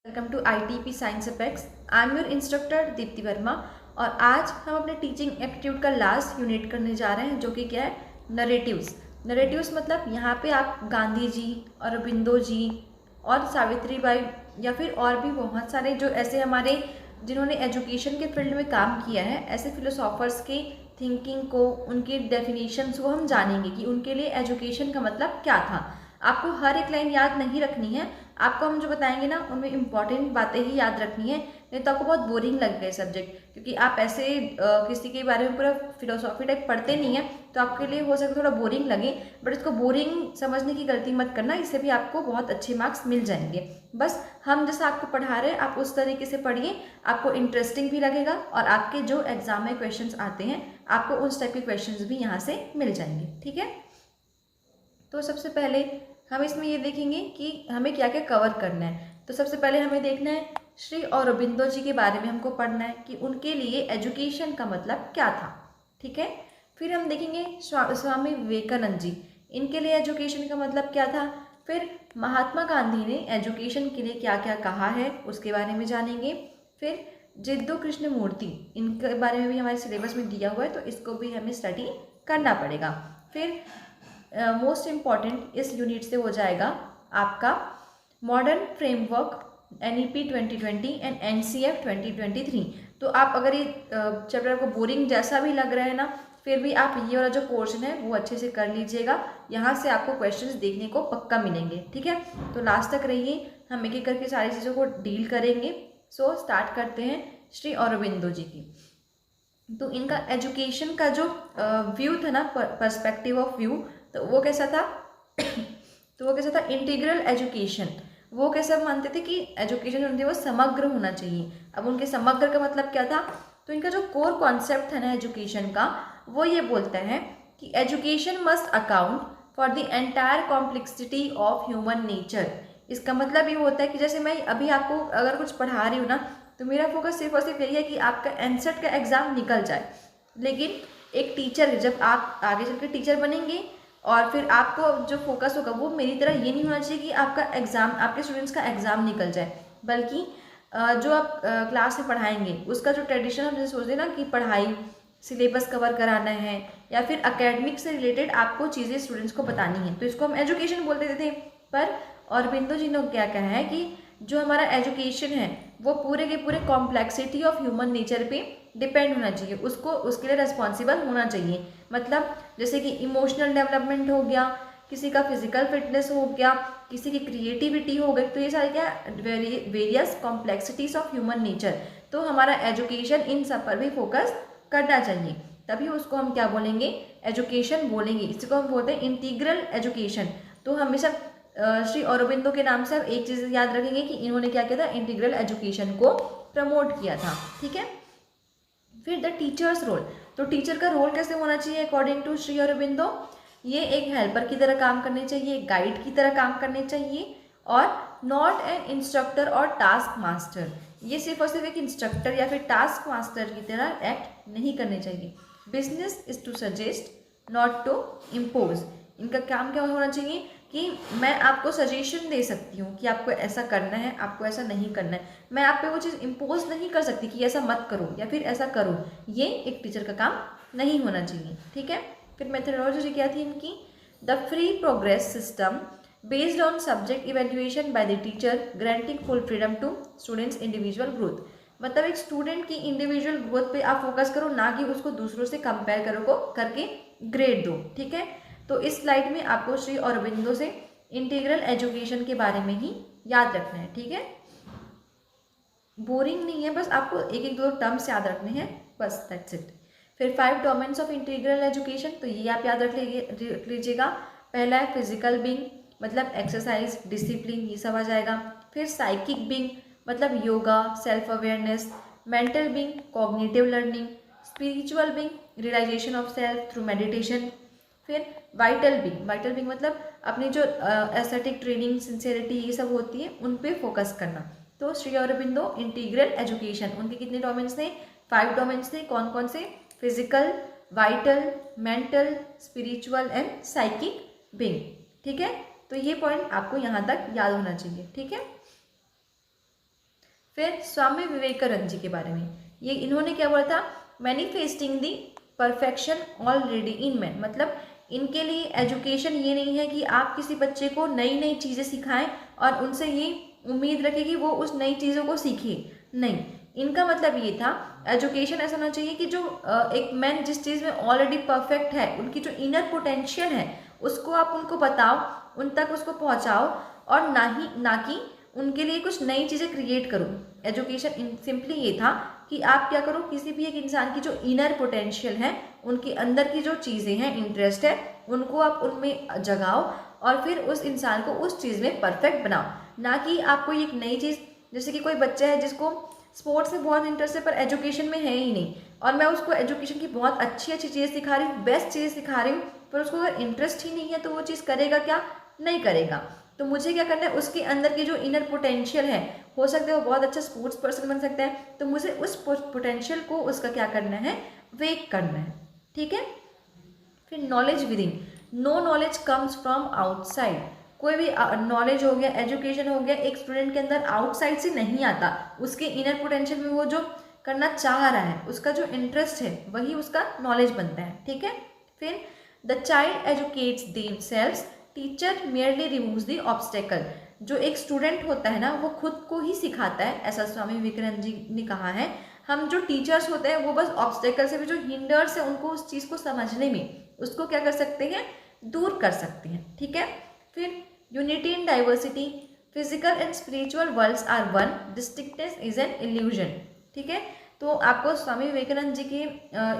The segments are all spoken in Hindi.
Welcome to ITP science apex. I am your instructor Deepti Verma और आज हम अपने टीचिंग एप्टीट्यूड का लास्ट यूनिट करने जा रहे हैं जो कि क्या है, नरेटिव्स। नरेटिव्स मतलब यहाँ पे आप गांधी जी, अरबिंदो जी और सावित्री बाई या फिर और भी बहुत सारे जो ऐसे हमारे जिन्होंने एजुकेशन के फील्ड में काम किया है, ऐसे फिलोसॉफर्स की थिंकिंग को, उनकी डेफिनेशंस को हम जानेंगे कि उनके लिए एजुकेशन का मतलब क्या था। आपको हर एक लाइन याद नहीं रखनी है, आपको हम जो बताएंगे ना उनमें इंपॉर्टेंट बातें ही याद रखनी है, नहीं तो आपको बहुत बोरिंग लग गए सब्जेक्ट, क्योंकि आप ऐसे किसी के बारे में पूरा फिलोसॉफी टाइप पढ़ते नहीं है, तो आपके लिए हो सकता है थोड़ा बोरिंग लगे, बट इसको बोरिंग समझने की गलती मत करना, इससे भी आपको बहुत अच्छे मार्क्स मिल जाएंगे। बस हम जैसा आपको पढ़ा रहे हैं आप उस तरीके से पढ़िए, आपको इंटरेस्टिंग भी लगेगा और आपके जो एग्जाम में क्वेश्चन आते हैं आपको उस टाइप के क्वेश्चन भी यहाँ से मिल जाएंगे। ठीक है, तो सबसे पहले हम इसमें ये देखेंगे कि हमें क्या क्या कवर करना है। तो सबसे पहले हमें देखना है श्री अरबिंदो जी के बारे में, हमको पढ़ना है कि उनके लिए एजुकेशन का मतलब क्या था। ठीक है, फिर हम देखेंगे स्वामी विवेकानंद जी, इनके लिए एजुकेशन का मतलब क्या था। फिर महात्मा गांधी ने एजुकेशन के लिए क्या क्या कहा है उसके बारे में जानेंगे। फिर जिद्दू कृष्ण मूर्ति, इनके बारे में भी हमारे सिलेबस में दिया हुआ है, तो इसको भी हमें स्टडी करना पड़ेगा। फिर मोस्ट इम्पॉर्टेंट इस यूनिट से हो जाएगा आपका modern framework NEP 2020 and NCF 2023। तो आप अगर ये चैप्टर आपको बोरिंग जैसा भी लग रहा है ना, फिर भी आप ये वाला जो पोर्शन है वो अच्छे से कर लीजिएगा, यहाँ से आपको क्वेश्चंस देखने को पक्का मिलेंगे। ठीक है, तो लास्ट तक रहिए, हम एक एक करके सारी चीज़ों को डील करेंगे। सो स्टार्ट करते हैं श्री अरबिंदो जी की। तो इनका एजुकेशन का जो व्यू था ना, पर्सपेक्टिव ऑफ व्यू, तो वो कैसा था तो वो कैसा था, इंटीग्रल एजुकेशन। वो कैसा मानते थे कि एजुकेशन जो होती है वो समग्र होना चाहिए। अब उनके समग्र का मतलब क्या था, तो इनका जो कोर कॉन्सेप्ट था ना एजुकेशन का, वो ये बोलता है कि education must account for the entire complexity of human nature. इसका मतलब ये होता है कि जैसे मैं अभी आपको अगर कुछ पढ़ा रही हूँ ना, तो मेरा फोकस सिर्फ और सिर्फ यही है कि आपका एनसेट का एग्ज़ाम निकल जाए। लेकिन एक टीचर, जब आप आगे चल के टीचर बनेंगे और फिर आपको जो फोकस होगा वो मेरी तरह ये नहीं होना चाहिए कि आपका एग्ज़ाम, आपके स्टूडेंट्स का एग्ज़ाम निकल जाए, बल्कि जो आप क्लास में पढ़ाएंगे उसका जो ट्रेडिशन हम जैसे सोचते हैं ना कि पढ़ाई सिलेबस कवर कराना है या फिर एकेडमिक से रिलेटेड आपको चीज़ें स्टूडेंट्स को बतानी है, तो इसको हम एजुकेशन बोल देते थे। पर अरबिंदो जी ने क्या कहा है कि जो हमारा एजुकेशन है वो पूरे के पूरे कॉम्प्लेक्सिटी ऑफ ह्यूमन नेचर पे डिपेंड होना चाहिए, उसको उसके लिए रिस्पॉन्सिबल होना चाहिए। मतलब जैसे कि इमोशनल डेवलपमेंट हो गया, किसी का फिजिकल फिटनेस हो गया, किसी की क्रिएटिविटी हो गई, तो ये सारे क्या various complexities of human nature, तो हमारा एजुकेशन इन सब पर भी फोकस करना चाहिए, तभी उसको हम क्या बोलेंगे, एजुकेशन बोलेंगे। इसी को हम बोलते हैं इंटीग्रल एजुकेशन। तो हमेशा श्री अरबिंदो के नाम से आप एक चीज़ याद रखेंगे कि इन्होंने क्या किया था, इंटीग्रल एजुकेशन को प्रमोट किया था। ठीक है, फिर द टीचर्स रोल, तो टीचर का रोल कैसे होना चाहिए अकॉर्डिंग टू श्री अरबिंदो, ये एक हेल्पर की तरह काम करने चाहिए, एक गाइड की तरह काम करने चाहिए, और नॉट एन इंस्ट्रक्टर और टास्क मास्टर, ये सिर्फ और सिर्फ एक इंस्ट्रक्टर या फिर टास्क मास्टर की तरह एक्ट नहीं करने चाहिए। Business is to suggest not to impose, इनका काम क्या होना चाहिए कि मैं आपको सजेशन दे सकती हूँ कि आपको ऐसा करना है, आपको ऐसा नहीं करना है, मैं आप पे वो चीज़ इम्पोज नहीं कर सकती कि ऐसा मत करो या फिर ऐसा करो, ये एक टीचर का काम नहीं होना चाहिए। ठीक है, फिर मेथडोलॉजी क्या थी इनकी, the free progress system based on subject evaluation by the teacher granting full freedom to students individual growth. मतलब एक स्टूडेंट की इंडिविजुअल ग्रोथ पे आप फोकस करो, ना कि उसको दूसरों से कंपेयर करो करके ग्रेड दो। ठीक है, तो इस स्लाइड में आपको श्री अरबिंदो से इंटीग्रल एजुकेशन के बारे में ही याद रखना है। ठीक है, बोरिंग नहीं है, बस आपको एक एक दो टर्म्स याद रखने हैं, बस दैट्स इट। फिर 5 डोमेन्स ऑफ इंटीग्रल एजुकेशन, तो ये आप याद रख लीजिएगा। पहला है फिजिकल बीइंग, मतलब एक्सरसाइज, डिसिप्लिन, ये सब आ जाएगा। फिर साइकिक बीइंग, मतलब yoga, self awareness. Mental being, cognitive learning. Spiritual being, realisation of self through meditation. फिर वाइटल बीइंग मतलब अपनी जो एस्थेटिक ट्रेनिंग, सिंसियरिटी, ये सब होती है उन पे फोकस करना। तो श्री अरबिंदो इंटीग्रल एजुकेशन, उनके कितने डोमेन्स थे, 5 डोमेन्स थे। कौन कौन से, physical, vital, mental, spiritual and psychic being. ठीक है, तो ये पॉइंट आपको यहाँ तक याद होना चाहिए। ठीक है, फिर स्वामी विवेकानंद जी के बारे में, ये इन्होंने क्या बोला था, manifesting the perfection already in man, मतलब इनके लिए एजुकेशन ये नहीं है कि आप किसी बच्चे को नई नई चीज़ें सिखाएं और उनसे ये उम्मीद रखें कि वो उस नई चीज़ों को सीखे, नहीं, इनका मतलब ये था एजुकेशन ऐसा होना चाहिए कि जो एक मैन जिस चीज़ में ऑलरेडी परफेक्ट है, उनकी जो इनर पोटेंशियल है उसको आप उनको बताओ, उन तक उसको पहुंचाओ, और ना कि उनके लिए कुछ नई चीज़ें क्रिएट करो। एजुकेशन सिंपली ये था कि आप क्या करो, किसी भी एक इंसान की जो इनर पोटेंशियल है, उनके अंदर की जो चीज़ें हैं, इंटरेस्ट है, उनको आप उनमें जगाओ और फिर उस इंसान को उस चीज़ में परफेक्ट बनाओ, ना कि आपको एक नई चीज़, जैसे कि कोई बच्चा है जिसको स्पोर्ट्स में बहुत इंटरेस्ट है पर एजुकेशन में है ही नहीं, और मैं उसको एजुकेशन की बहुत अच्छी अच्छी चीज़ें सिखा रही हूँ, बेस्ट चीज़ें सिखा रही हूँ, पर उसको अगर इंटरेस्ट ही नहीं है तो वो चीज़ करेगा क्या, नहीं करेगा। तो मुझे क्या करना है, उसके अंदर की जो इनर पोटेंशियल है, हो सकता है वो बहुत अच्छा स्पोर्ट्स पर्सन बन सकता है, तो मुझे उस पोटेंशियल को उसका क्या करना है, वेक करना है, ठीक है। फिर knowledge within, no knowledge comes from outside, कोई भी नॉलेज हो गया, एजुकेशन हो गया, एक स्टूडेंट के अंदर आउटसाइड से नहीं आता, उसके इनर पोटेंशियल में वो जो करना चाह रहा है, उसका जो इंटरेस्ट है, वही उसका नॉलेज बनता है, ठीक है। फिर the child educates themselves, teacher merely removes the obstacle, जो एक स्टूडेंट होता है ना वो खुद को ही सिखाता है, ऐसा स्वामी विवेकानंद जी ने कहा है। हम जो टीचर्स होते हैं वो बस ऑब्स्टेकल से भी जो हिंडर्स है उनको उस चीज़ को समझने में, उसको क्या कर सकते हैं, दूर कर सकते हैं, ठीक है। फिर unity in diversity, physical and spiritual worlds are one, distinctness is an illusion, ठीक है। तो आपको स्वामी विवेकानंद जी के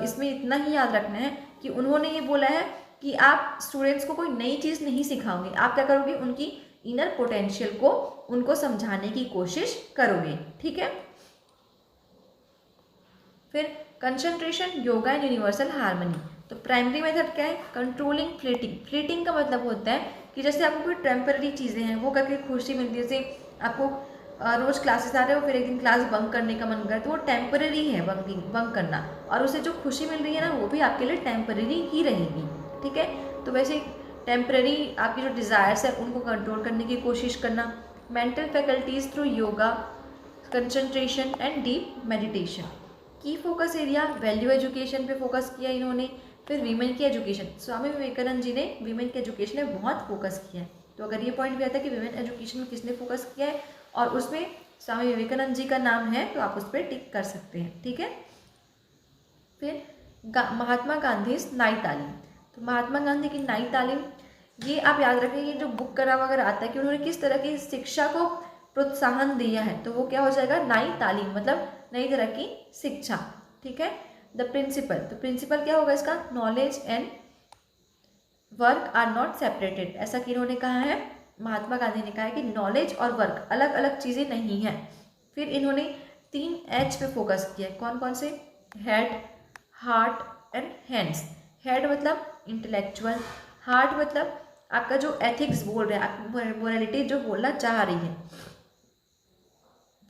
इसमें इतना ही याद रखना है कि उन्होंने ये बोला है कि आप स्टूडेंट्स को कोई नई चीज़ नहीं सिखाओगे, आप क्या करोगे, उनकी इनर पोटेंशियल को उनको समझाने की कोशिश करोगे, ठीक है। फिर concentration, yoga and universal harmony, तो प्राइमरी मेथड क्या है, कंट्रोलिंग फ्लीटिंग, फ्लीटिंग का मतलब होता है कि जैसे आपको कोई टेम्पररी चीज़ें हैं वो करके खुशी मिलती है, जैसे आपको रोज़ क्लासेस आ रहे हो, फिर एक दिन क्लास बंक करने का मन कर, तो वो टेम्पररी है बंक करना, और उसे जो खुशी मिल रही है ना वो भी आपके लिए टेम्पररी ही रहेगी, ठीक है। तो वैसे टेम्पररी आपकी जो डिज़ायर्स है उनको कंट्रोल करने की कोशिश करना, mental faculties through yoga, concentration and deep meditation. की फोकस एरिया, वैल्यू एजुकेशन पे फोकस किया इन्होंने। फिर वीमेन की एजुकेशन, स्वामी विवेकानंद जी ने वीमेन की एजुकेशन में बहुत फोकस किया है, तो अगर ये पॉइंट भी आता है कि वीमेन एजुकेशन में किसने फोकस किया है और उसमें स्वामी विवेकानंद जी का नाम है तो आप उस पर टिक कर सकते हैं, ठीक है। फिर महात्मा गांधी नई तालीम, तो महात्मा गांधी की नई तालीम, ये आप याद रखें, ये जो बुक करा वगैरह आता है कि उन्होंने किस तरह की शिक्षा को प्रोत्साहन दिया है, तो वो क्या हो जाएगा, नई तालीम, मतलब नई तरह की शिक्षा, ठीक है। द प्रिंसिपल, तो प्रिंसिपल क्या होगा इसका, knowledge and work are not separated, ऐसा कि इन्होंने कहा है, महात्मा गांधी ने कहा है कि नॉलेज और वर्क अलग अलग चीज़ें नहीं हैं। फिर इन्होंने 3 H पे फोकस किया, कौन कौन से, head, heart and hands. Head मतलब इंटेलेक्चुअल, हार्ट मतलब आपका जो एथिक्स बोल रहे हैं, आपकी मोरालिटी जो बोलना चाह रही है।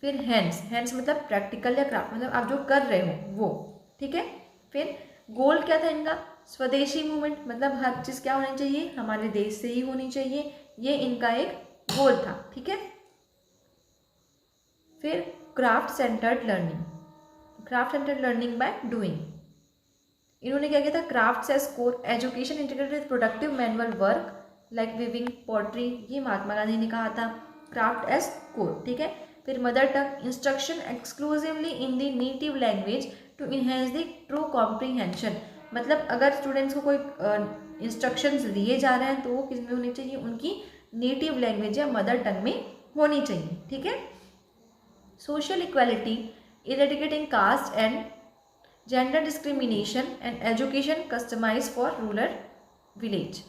फिर हैंड्स, हैंड्स मतलब प्रैक्टिकल या क्राफ्ट, मतलब आप जो कर रहे हो वो, ठीक है। फिर गोल क्या था इनका, स्वदेशी मूवमेंट, मतलब हर चीज़ क्या होनी चाहिए, हमारे देश से ही होनी चाहिए, ये इनका एक गोल था, ठीक है। फिर craft centred learning, craft centred learning by doing, इन्होंने क्या किया था, crafts as core, education integrated with productive manual work like weaving, pottery, ये महात्मा गांधी ने कहा था, क्राफ्ट एज कोर, ठीक है। फिर mother tongue, instruction exclusively in the native language to enhance the true comprehension, मतलब अगर स्टूडेंट्स को कोई इंस्ट्रक्शंस दिए जा रहे हैं तो वो किस में होनी चाहिए, उनकी नेटिव लैंग्वेज या मदर टंग में होनी चाहिए, ठीक है। Social equality, eradicating caste and gender discrimination and education customise for rural village,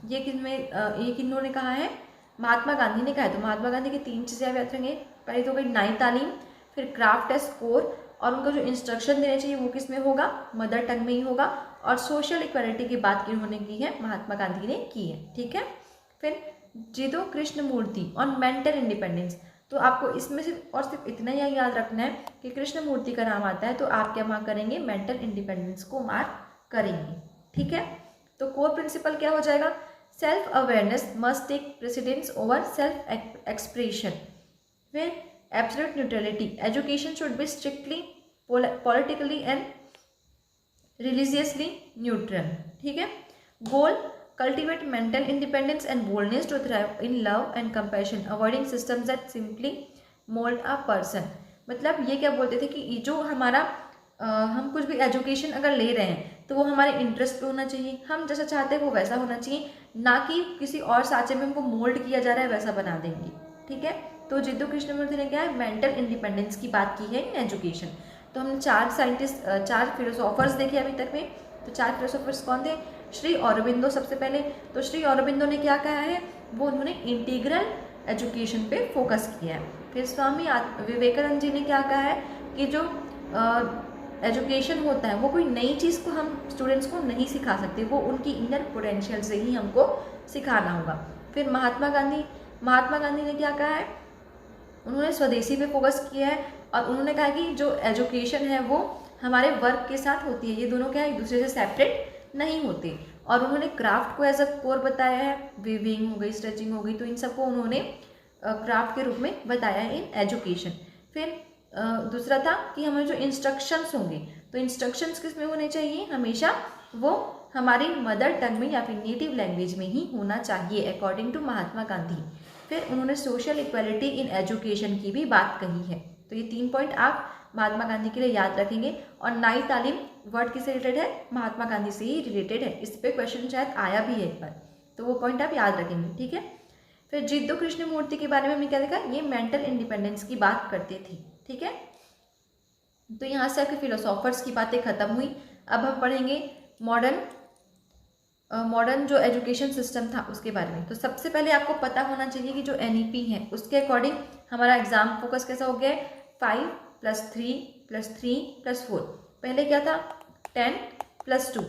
ये किन्होंने कहा है, महात्मा गांधी ने कहा है। तो महात्मा गांधी की 3 चीज़ें आप याद रखेंगे, पहले तो हो गई नई तालीम, फिर क्राफ्ट एज कोर, और उनको जो इंस्ट्रक्शन देने चाहिए वो किस में होगा, मदर टंग में ही होगा, और सोशल इक्वालिटी की बात किन्होंने की है, महात्मा गांधी ने की है, ठीक है। फिर Jido Krishnamurthy on mental independence, तो आपको इसमें सिर्फ इतना ही याद रखना है कि कृष्णमूर्ति का नाम आता है तो आप क्या मार्क करेंगे, मेंटल इंडिपेंडेंस को मार्क करेंगे, ठीक है। तो कोर प्रिंसिपल क्या हो जाएगा, self awareness must take precedence over self expression. फिर absolute neutrality, education should be strictly politically and religiously neutral, ठीक है। Goal, cultivate mental independence and boldness to thrive in love and compassion, avoiding systems that simply mould a person. मतलब ये क्या बोलते थे कि जो हमारा हम कुछ भी एजुकेशन अगर ले रहे हैं तो वो हमारे इंटरेस्ट पे होना चाहिए, हम जैसा चाहते हैं वो वैसा होना चाहिए, ना कि किसी और सांचे में हमको मोल्ड किया जा रहा है वैसा बना देंगे, ठीक है। तो जिद्दू कृष्णमूर्ति ने क्या है, मेंटल इंडिपेंडेंस की बात की है इन एजुकेशन। तो हमने 4 साइंटिस्ट 4 फिलोसोफर्स देखे अभी तक में। तो 4 फिलोसोफर्स कौन थे? श्री अरबिंदो सबसे पहले। तो श्री अरबिंदो ने क्या कहा है, वो उन्होंने इंटीग्रल एजुकेशन पे फोकस किया है। फिर स्वामी विवेकानंद जी ने क्या कहा है कि जो एजुकेशन होता है वो कोई नई चीज़ को हम स्टूडेंट्स को नहीं सिखा सकते, वो उनकी इनर पोटेंशियल से ही हमको सिखाना होगा। फिर महात्मा गांधी ने क्या कहा है, उन्होंने स्वदेशी पे फोकस किया है और उन्होंने कहा कि जो एजुकेशन है वो हमारे वर्क के साथ होती है, ये दोनों क्या है, एक दूसरे से सेपरेट नहीं होते। और उन्होंने क्राफ्ट को एज अ कोर बताया है, वीविंग हो गई, स्टिचिंग हो गई, तो इन सबको उन्होंने क्राफ्ट के रूप में बताया है इन एजुकेशन। फिर दूसरा था कि हमें जो इंस्ट्रक्शंस होंगे, तो इंस्ट्रक्शंस किस में होने चाहिए, हमेशा वो हमारी मदर टंग में या फिर नेटिव लैंग्वेज में ही होना चाहिए, अकॉर्डिंग टू महात्मा गांधी। फिर उन्होंने सोशल इक्वालिटी इन एजुकेशन की भी बात कही है। तो ये 3 पॉइंट आप महात्मा गांधी के लिए याद रखेंगे। और नई तालीम वर्ड किससे रिलेटेड है, महात्मा गांधी से ही रिलेटेड है, इस पर क्वेश्चन शायद आया भी है एक बार, तो वो पॉइंट आप याद रखेंगे, ठीक है। फिर जिद्दू कृष्णमूर्ति के बारे में हमने क्या देखा, ये मेंटल इंडिपेंडेंस की बात करते थे, ठीक है। तो यहाँ से आपके फिलोसोफर्स की बातें खत्म हुई। अब हम पढ़ेंगे मॉडर्न जो एजुकेशन सिस्टम था उसके बारे में। तो सबसे पहले आपको पता होना चाहिए कि जो NEP है उसके अकॉर्डिंग हमारा एग्जाम फोकस कैसा हो गया है, 5 + 3 + 3 + 4। पहले क्या था, 10 + 2।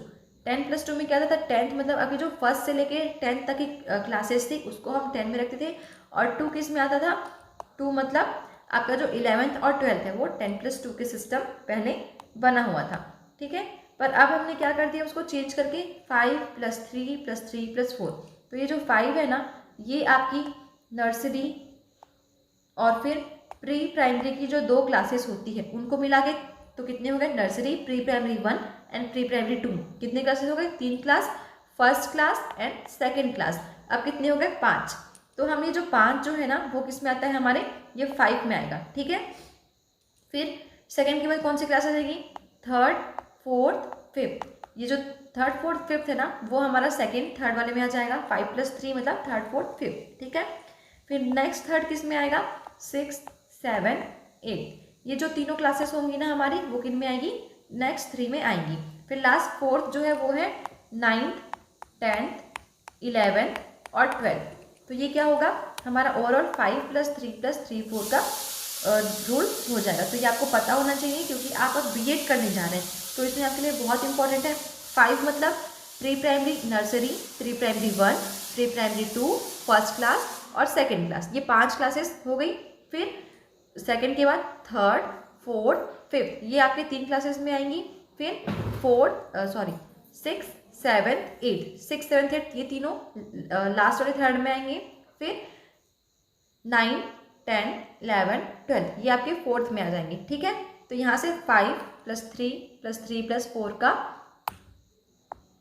10 + 2 में क्या था, 10th मतलब आपकी जो फर्स्ट से लेके 10th तक की क्लासेस थी उसको हम 10 में रखते थे। और 2 किस में आता था, 2 मतलब आपका जो 11th और 12th है वो 10 + 2 के सिस्टम पहले बना हुआ था, ठीक है। पर अब हमने क्या कर दिया, उसको चेंज करके 5 + 3 + 3 + 4। तो ये जो 5 है ना, ये आपकी नर्सरी और फिर प्री प्राइमरी की जो 2 क्लासेस होती है उनको मिला के तो कितने हो गए, nursery, pre primary 1 and pre primary 2। कितने क्लासेस हो गए, 3 class, first class and second class. अब कितने हो गए, 5। तो हम ये जो 5 जो है ना वो किस में आता है हमारे, ये 5 में आएगा, ठीक है। फिर सेकेंड के बाद कौन सी क्लास आ जाएगी, 3rd, 4th, 5th। ये जो 3rd, 4th, 5th है ना वो हमारा सेकेंड, थर्ड वाले में आ जाएगा। 5 + 3 मतलब 3rd, 4th, 5th, ठीक है। फिर नेक्स्ट थर्ड किस में आएगा, 6th, 7th, 8th। ये जो तीनों क्लासेस होंगी ना हमारी वो किन में आएगी, नेक्स्ट 3 में आएंगी। फिर लास्ट 4th जो है वो है 9th, 10th, 11th और 12th। तो ये क्या होगा हमारा ओवरऑल 5 + 3 + 3, 4 का रूल हो जाएगा। तो ये आपको पता होना चाहिए क्योंकि आप अब B.Ed करने जा रहे हैं, तो इसमें आपके लिए बहुत इंपॉर्टेंट है। 5 मतलब pre primary nursery, pre primary 1, pre primary 2, first class और सेकेंड क्लास, ये 5 क्लासेस हो गई। फिर सेकेंड के बाद 3rd, 4th, 5th, ये आपके 3 क्लासेस में आएंगी। फिर 6th, 7th, 8th, 6th, 7th, 8th ये तीनों लास्ट वाले थर्ड में आएंगे। फिर 9, 10, 11, 12 ये आपके 4th में आ जाएंगे, ठीक है। तो यहाँ से 5 + 3 + 3 + 4 का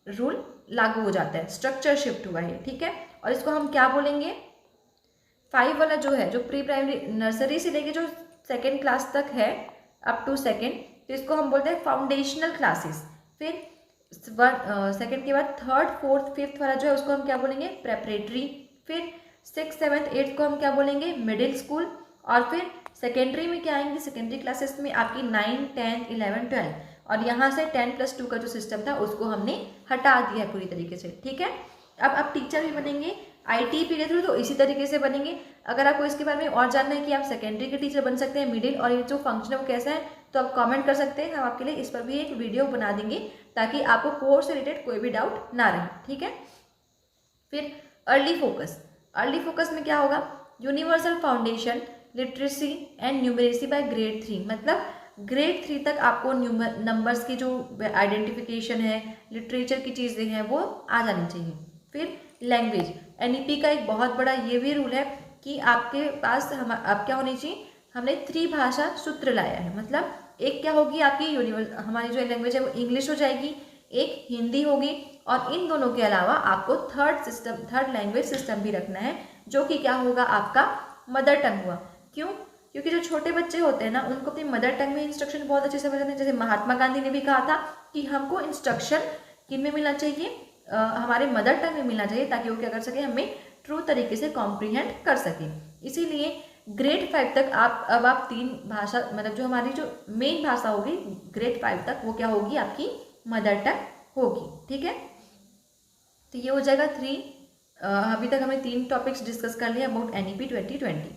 रूल लागू हो जाता है, स्ट्रक्चर शिफ्ट हुआ है, ठीक है। और इसको हम क्या बोलेंगे, 5 वाला जो है, जो प्री प्राइमरी नर्सरी से लेके जो सेकेंड क्लास तक है अप टू सेकेंड, तो इसको हम बोलते हैं फाउंडेशनल क्लासेस। फिर सेकेंड के बाद 3rd, 4th, 5th वाला जो है उसको हम क्या बोलेंगे, प्रेपरेटरी। फिर 6th, 7th, 8th को हम क्या बोलेंगे, मिडिल स्कूल। और फिर सेकेंडरी में क्या आएंगी, सेकेंडरी क्लासेस में आपकी 9, 10, 11, 12। और यहाँ से 10 + 2 का जो सिस्टम था उसको हमने हटा दिया है पूरी तरीके से, ठीक है। अब आप टीचर भी बनेंगे ITP के थ्रू, तो इसी तरीके से बनेंगे। अगर आपको इसके बारे में और जानना है कि आप सेकेंडरी के टीचर बन सकते हैं, मिडिल और ये जो फंक्शन है वो कैसा है, तो आप कमेंट कर सकते हैं, हम आपके लिए इस पर भी एक वीडियो बना देंगे ताकि आपको कोर्स से रिलेटेड कोई भी डाउट ना रहे, ठीक है। फिर अर्ली फोकस में क्या होगा, universal foundation literacy and numeracy by grade 3, मतलब ग्रेड 3 तक आपको नंबर्स की जो आइडेंटिफिकेशन है, लिटरेचर की चीज़ें हैं वो आ जानी चाहिए। फिर लैंग्वेज, NEP का एक बहुत बड़ा ये भी रूल है कि आपके पास आप क्या होनी चाहिए, हमने त्रिभाषा सूत्र लाया है। मतलब एक क्या होगी आपकी हमारी जो लैंग्वेज है वो इंग्लिश हो जाएगी, एक हिंदी होगी, और इन दोनों के अलावा आपको थर्ड लैंग्वेज सिस्टम भी रखना है, जो कि क्या होगा आपका मदर टंग हुआ। क्यों? क्योंकि जो छोटे बच्चे होते हैं ना, उनको अपनी मदर टंग में इंस्ट्रक्शन बहुत अच्छे से समझ आते हैं। जैसे महात्मा गांधी ने भी कहा था कि हमको इंस्ट्रक्शन किन में मिलना चाहिए, हमारे मदर टंग में मिलना चाहिए, ताकि वो क्या कर सके, हमें ट्रू तरीके से कॉम्प्रीहेंड कर सके। इसीलिए ग्रेड 5 तक आप 3 भाषा, मतलब जो हमारी जो मेन भाषा होगी ग्रेड 5 तक, वो क्या होगी, आपकी मदर टंग होगी। ठीक है, तो ये हो जाएगा 3। अभी तक हमें 3 टॉपिक्स डिस्कस कर लिया अबाउट NEP 2020।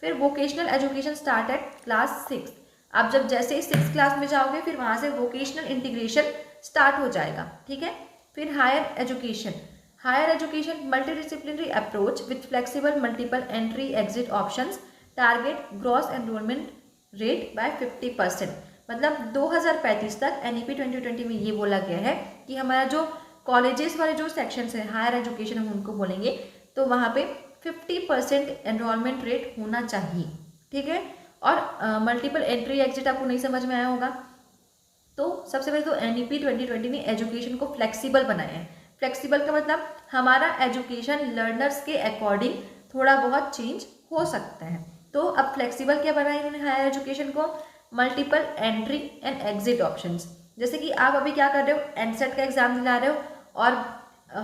फिर vocational education start at class 6। आप जब जैसे ही 6th क्लास में जाओगे, फिर वहाँ से वोकेशनल इंटीग्रेशन स्टार्ट हो जाएगा। ठीक है, फिर higher education multidisciplinary approach with flexible multiple entry exit options, target gross enrolment rate by 50%। मतलब 2035 तक NEP 2020 में ये बोला गया है कि हमारा जो कॉलेजेस वाले जो सेक्शंस हैं, हायर एजुकेशन हम उनको बोलेंगे, तो वहाँ पे 50% एनरोलमेंट रेट होना चाहिए। ठीक है, और मल्टीपल एंट्री एग्जिट आपको नहीं समझ में आया होगा, तो सबसे पहले तो NEP 2020 ने एजुकेशन को फ्लेक्सिबल बनाया है। फ्लेक्सिबल का मतलब हमारा एजुकेशन लर्नर्स के अकॉर्डिंग थोड़ा बहुत चेंज हो सकता है। तो अब फ्लेक्सिबल क्या बनाया इन्होंने हायर एजुकेशन को, multiple entry and exit options. जैसे कि आप अभी क्या कर रहे हो, एनसेट का एग्जाम दिला रहे हो, और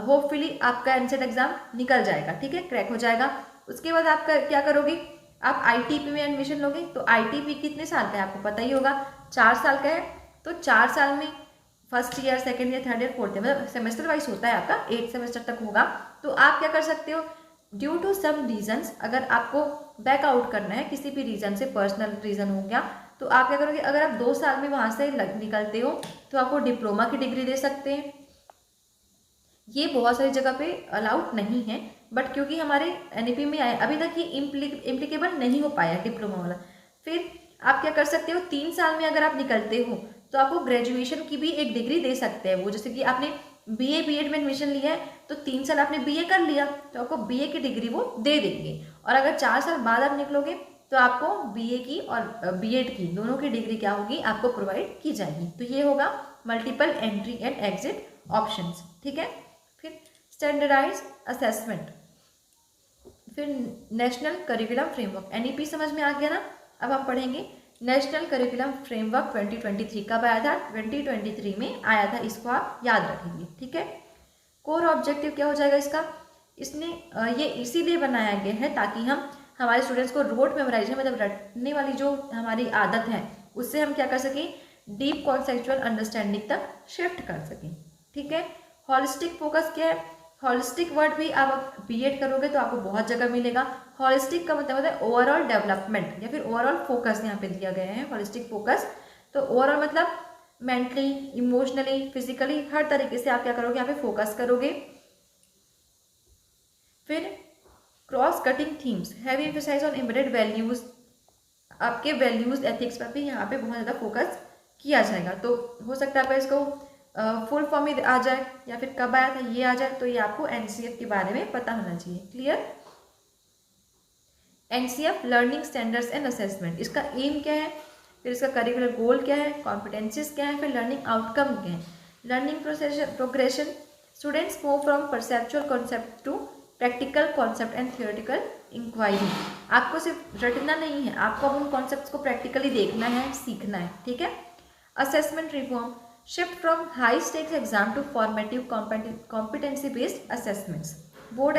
होपफुली आपका एनसेट एग्जाम निकल जाएगा। ठीक है, क्रैक हो जाएगा। उसके बाद आप क्या करोगे, आप ITP में एडमिशन लोगे। तो ITP कितने साल का है आपको पता ही होगा, 4 साल का है। तो 4 साल में first year, second year, third year, fourth year, मतलब सेमेस्टर वाइज होता है आपका, 8 सेमेस्टर तक होगा। तो आप क्या कर सकते हो, ड्यू टू सम रीजन्स, अगर आपको बैकआउट करना है किसी भी रीजन से, पर्सनल रीजन हो गया, तो आप क्या करोगे, अगर आप 2 साल में वहाँ से निकलते हो तो आपको डिप्लोमा की डिग्री दे सकते हैं। ये बहुत सारी जगह पे अलाउड नहीं है, बट क्योंकि हमारे NEP में आया, अभी तक ये इम्प्लीकेबल नहीं हो पाया डिप्लोमा वाला। फिर आप क्या कर सकते हो, 3 साल में अगर आप निकलते हो तो आपको ग्रेजुएशन की भी एक डिग्री दे सकते हैं वो। जैसे कि आपने BA BEd में एडमिशन लिया है, तो 3 साल आपने BA कर लिया, तो आपको BA की डिग्री वो दे देंगे। और अगर 4 साल बाद आप निकलोगे तो आपको BA की और BEd की दोनों की डिग्री क्या होगी, आपको प्रोवाइड की जाएगी। तो ये होगा multiple entry and exit options. ठीक है, फिर स्टैंडर्डाइज असेसमेंट, फिर नेशनल करिकुलम फ्रेमवर्क। NEP समझ में आ गया ना। अब हम पढ़ेंगे नेशनल करिकुलम फ्रेमवर्क 2023 कब आया था, 2023 में आया था, इसको आप याद रखेंगे। ठीक है, कोर ऑब्जेक्टिव क्या हो जाएगा इसका, इसने ये इसीलिए बनाया गया है ताकि हम हमारे स्टूडेंट्स को रोट मेमोराइजेशन, मतलब रटने वाली जो हमारी आदत है, उससे हम क्या कर सकें, डीप कॉन्सेप्चुअल अंडरस्टैंडिंग तक शिफ्ट कर सकें। ठीक है, हॉलिस्टिक फोकस क्या है, हॉलिस्टिक वर्ड भी आप BEd करोगे तो आपको बहुत जगह मिलेगा। हॉलिस्टिक का मतलब होता है ओवरऑल डेवलपमेंट या फिर ओवरऑल फोकस, यहाँ पे दिया गया है हॉलिस्टिक फोकस। तो ओवरऑल मतलब मेंटली, इमोशनली, फिजिकली, हर तरीके से आप क्या करोगे, यहाँ पे फोकस करोगे। फिर cross cutting themes, heavy emphasise on embedded values, आपके वैल्यूज एथिक्स पर भी यहाँ पे बहुत ज़्यादा फोकस किया जाएगा। तो हो सकता है आपका इसको फुल फॉर्म ही आ जाए या फिर कब आया था ये आ जाए, तो ये आपको NCF के बारे में पता होना चाहिए। Clear, NCF learning standards and assessment, इसका एम क्या है, फिर इसका करिकुलर गोल क्या है, कॉम्पिटेंसीज क्या है, फिर लर्निंग आउटकम क्या है। Learning progression, students move from perceptual concept to practical concept and theoretical inquiry. आपको सिर्फ रटना नहीं है, आपको अब उन कॉन्सेप्ट्स को प्रैक्टिकली देखना है, सीखना है। ठीक है, assessment reform, shift from high stakes exam to formative competency based assessments. Board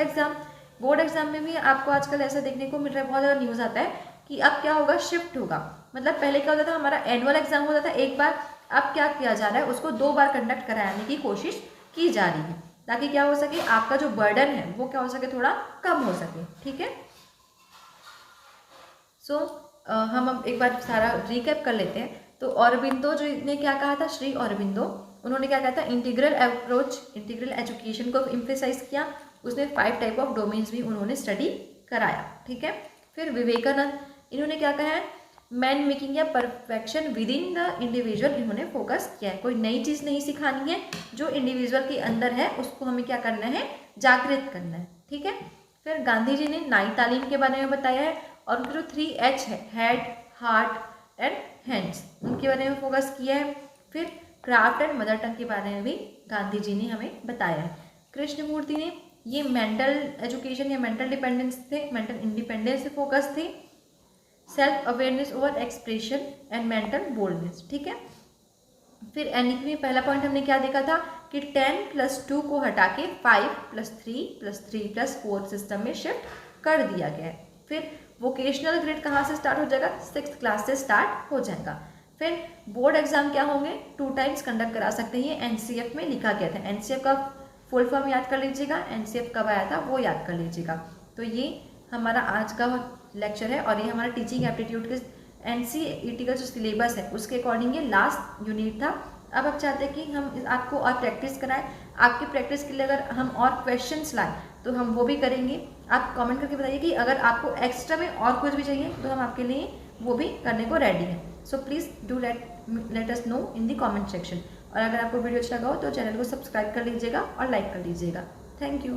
exam में भी आपको आजकल ऐसा देखने को मिल रहा है, बहुत ज़्यादा न्यूज़ आता है कि अब क्या होगा, शिफ्ट होगा। मतलब पहले क्या होता था, हमारा एनुअल एग्जाम होता था एक बार, अब क्या किया जा रहा है, उसको 2 बार कंडक्ट कराने की कोशिश की जा रही है, ताकि क्या हो सके, आपका जो बर्डन है वो क्या हो सके, थोड़ा कम हो सके। ठीक है, सो हम अब एक बार सारा रिकैप कर लेते हैं। तो औरबिंदो जो ने क्या कहा था, श्री औरबिंदो, उन्होंने क्या कहा था, इंटीग्रल अप्रोच, इंटीग्रल एजुकेशन को एम्फेसाइज किया। उसने 5 टाइप ऑफ डोमेन्स भी उन्होंने स्टडी कराया। ठीक है, फिर विवेकानंद, इन्होंने क्या कहा है, मैन मेकिंग या perfection with in the individual, इन्होंने फोकस किया है। कोई नई चीज़ नहीं सिखानी है, जो इंडिविजुअल के अंदर है उसको हमें क्या करना है, जागृत करना है। ठीक है, फिर गांधी जी ने नाई तालीम के बारे में बताया है, और उनके जो 3H है, हेड, हार्ट एंड हैंड्स, उनके बारे में फोकस किया है। फिर क्राफ्ट एंड मदर टंग के बारे में भी गांधी जी ने हमें बताया है। कृष्णमूर्ति ने ये मेंटल एजुकेशन या मेंटल डिपेंडेंस थे, मेंटल इंडिपेंडेंस से फोकस थे, self awareness over expression and mental boldness, ठीक है। फिर एनईपी में पहला पॉइंट हमने क्या देखा था कि 10+2 को हटा के 5+3+3+4 सिस्टम में शिफ्ट कर दिया गया है। फिर वोकेशनल ग्रेड कहाँ से स्टार्ट हो जाएगा, 6th क्लास से स्टार्ट हो जाएगा। फिर बोर्ड एग्जाम क्या होंगे, 2 टाइम्स कंडक्ट करा सकते हैं, ये एनसीएफ में लिखा गया था। एनसीएफ का फुल फॉर्म याद कर लीजिएगा, एनसीएफ कब आया था वो याद कर लीजिएगा। तो ये हमारा आज का लेक्चर है और ये हमारा टीचिंग एप्टीट्यूड के एनसीईटी का जो सिलेबस है उसके अकॉर्डिंग ये लास्ट यूनिट था। अब आप चाहते हैं कि हम आपको और प्रैक्टिस कराएं, आपकी प्रैक्टिस के लिए अगर हम और क्वेश्चंस लाएं तो हम वो भी करेंगे। आप कमेंट करके बताइए कि अगर आपको एक्स्ट्रा में और कुछ भी चाहिए तो हम आपके लिए वो भी करने को रेडी हैं। So please do let us know in the comment section. और अगर आपको वीडियो अच्छा लगा हो तो चैनल को सब्सक्राइब कर लीजिएगा और लाइक कर लीजिएगा। Thank you.